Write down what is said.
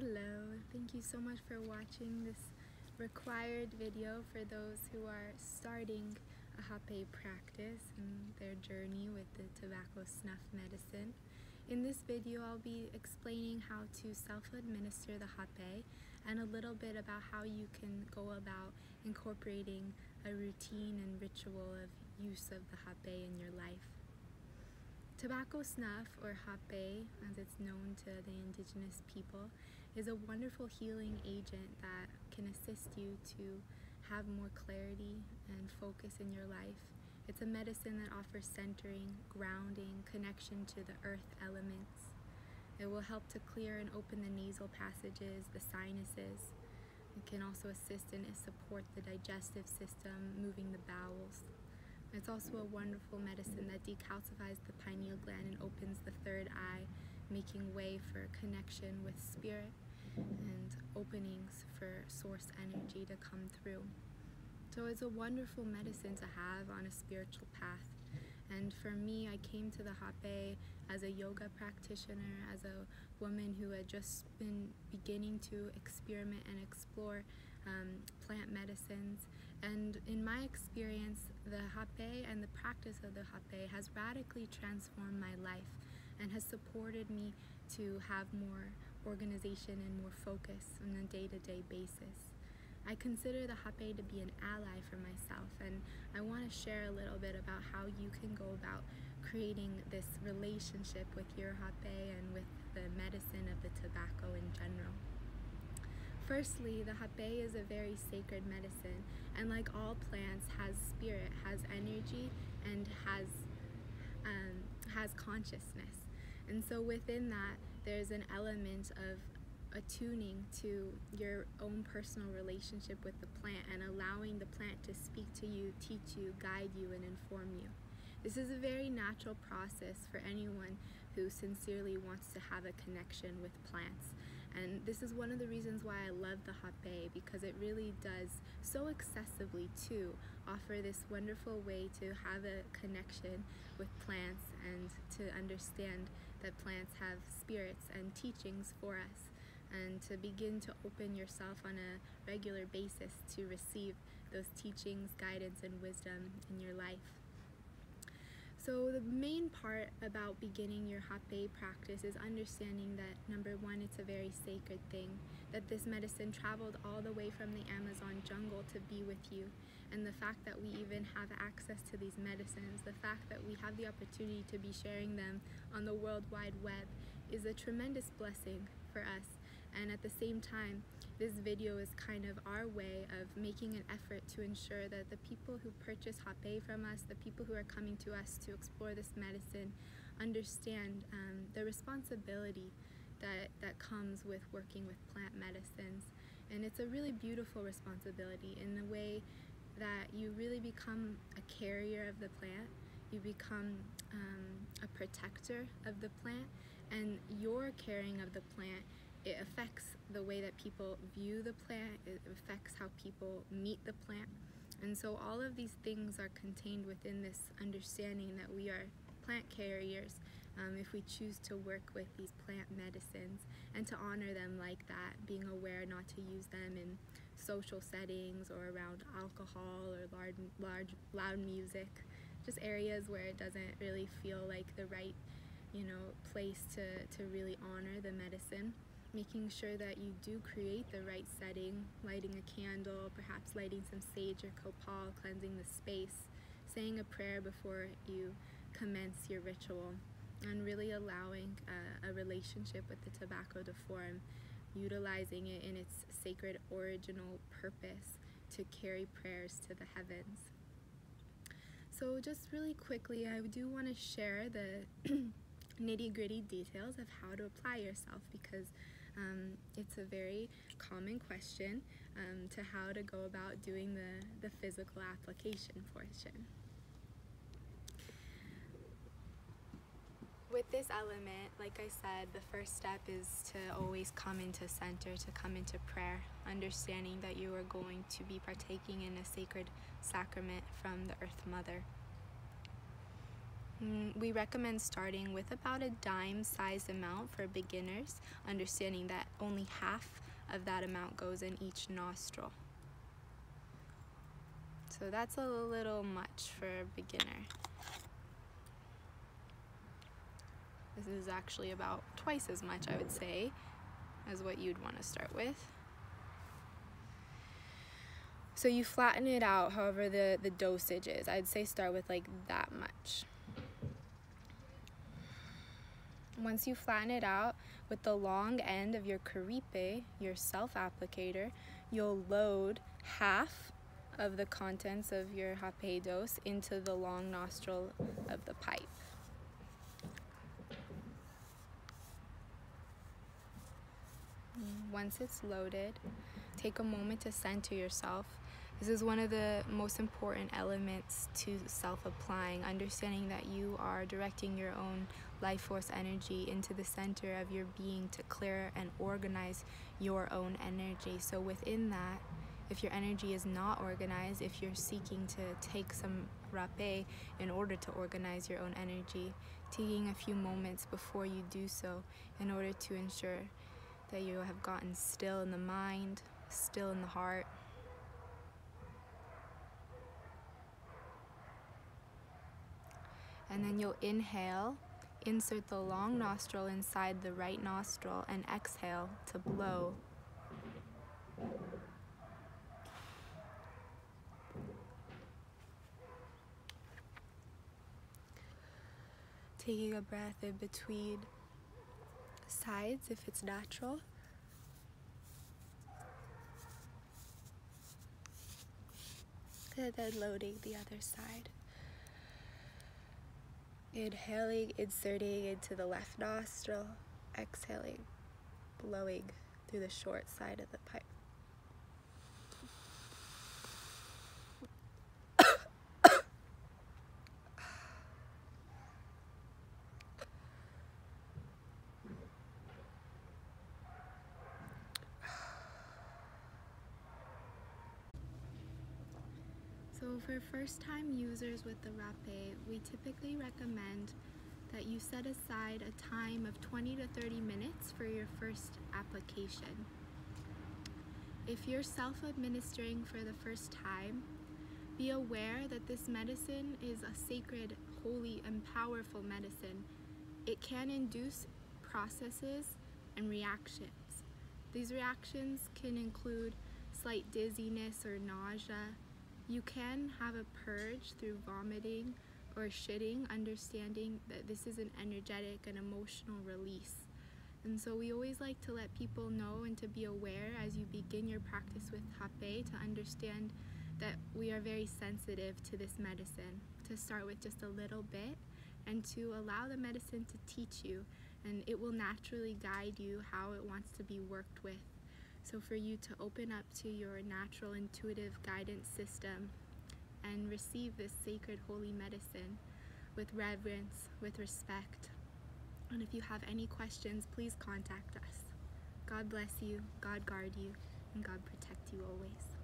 Hello, thank you so much for watching this required video for those who are starting a Hapé practice and their journey with the tobacco snuff medicine. In this video, I'll be explaining how to self-administer the Hapé and a little bit about how you can go about incorporating a routine and ritual of use of the Hapé in your life. Tobacco snuff, or Hapé, as it's known to the indigenous people, is a wonderful healing agent that can assist you to have more clarity and focus in your life. It's a medicine that offers centering, grounding, connection to the earth elements. It will help to clear and open the nasal passages, the sinuses. It can also assist and support the digestive system, moving the bowels. It's also a wonderful medicine that decalcifies the pineal gland and opens the third eye, making way for connection with spirit and openings for source energy to come through. So it's a wonderful medicine to have on a spiritual path. And for me, I came to the Hapé as a yoga practitioner, as a woman who had just been beginning to experiment and explore plant medicines. And in my experience, the Hapé and the practice of the Hapé has radically transformed my life and has supported me to have more organization and more focus on a day-to-day basis. I consider the Hapé to be an ally for myself, and I want to share a little bit about how you can go about creating this relationship with your Hapé and with the medicine of the tobacco in general. Firstly, the Hapé is a very sacred medicine, and like all plants, has spirit, has energy, and has consciousness. And so within that, there's an element of attuning to your own personal relationship with the plant and allowing the plant to speak to you, teach you, guide you, and inform you. This is a very natural process for anyone who sincerely wants to have a connection with plants. And this is one of the reasons why I love the Hapé, because it really does so accessibly too offer this wonderful way to have a connection with plants and to understand that plants have spirits and teachings for us, and to begin to open yourself on a regular basis to receive those teachings, guidance, and wisdom in your life. So the main part about beginning your Hapé practice is understanding that, number one, it's a very sacred thing, that this medicine traveled all the way from the Amazon jungle to be with you. And the fact that we even have access to these medicines, the fact that we have the opportunity to be sharing them on the World Wide Web, is a tremendous blessing for us. And at the same time, this video is kind of our way of making an effort to ensure that the people who purchase Hapé from us, the people who are coming to us to explore this medicine, understand the responsibility that comes with working with plant medicines. And it's a really beautiful responsibility in the way that you really become a carrier of the plant, you become a protector of the plant, and your caring of the plant, it affects the way that people view the plant, it affects how people meet the plant. And so all of these things are contained within this understanding that we are plant carriers if we choose to work with these plant medicines, and to honor them like that, being aware not to use them in social settings or around alcohol or loud music, just areas where it doesn't really feel like the right place to really honor the medicine. Making sure that you do create the right setting, lighting a candle, perhaps lighting some sage or copal, cleansing the space, saying a prayer before you commence your ritual, and really allowing a relationship with the tobacco to form, utilizing it in its sacred original purpose to carry prayers to the heavens. So just really quickly, I do want to share the nitty-gritty details of how to apply yourself, because it's a very common question to how to go about doing the physical application portion. With this element, like I said, the first step is to always come into center, to come into prayer, understanding that you are going to be partaking in a sacred sacrament from the Earth Mother. We recommend starting with about a dime-sized amount for beginners, understanding that only half of that amount goes in each nostril. So that's a little much for a beginner. This is actually about twice as much, I would say, as what you'd want to start with. So you flatten it out however the dosage is. I'd say start with like that much. Once you flatten it out, with the long end of your caripe, your self-applicator, you'll load half of the contents of your Hapé dose into the long nostril of the pipe. Once it's loaded, take a moment to center yourself. This is one of the most important elements to self-applying, understanding that you are directing your own life force energy into the center of your being to clear and organize your own energy. So within that, if your energy is not organized, if you're seeking to take some rapé in order to organize your own energy, taking a few moments before you do so in order to ensure that you have gotten still in the mind, still in the heart. And then you'll inhale, insert the long nostril inside the right nostril, and exhale to blow. Taking a breath in between sides if it's natural. And then loading the other side. Inhaling, inserting into the left nostril, exhaling, blowing through the short side of the pipe. So for first-time users with the rapé, we typically recommend that you set aside a time of 20 to 30 minutes for your first application. If you're self-administering for the first time, be aware that this medicine is a sacred, holy, and powerful medicine. It can induce processes and reactions. These reactions can include slight dizziness or nausea. You can have a purge through vomiting or shitting, understanding that this is an energetic and emotional release. And so we always like to let people know and to be aware as you begin your practice with Hapé, to understand that we are very sensitive to this medicine, to start with just a little bit and to allow the medicine to teach you, and it will naturally guide you how it wants to be worked with. So for you to open up to your natural intuitive guidance system and receive this sacred holy medicine with reverence, with respect. And if you have any questions, please contact us. God bless you, God guard you, and God protect you always.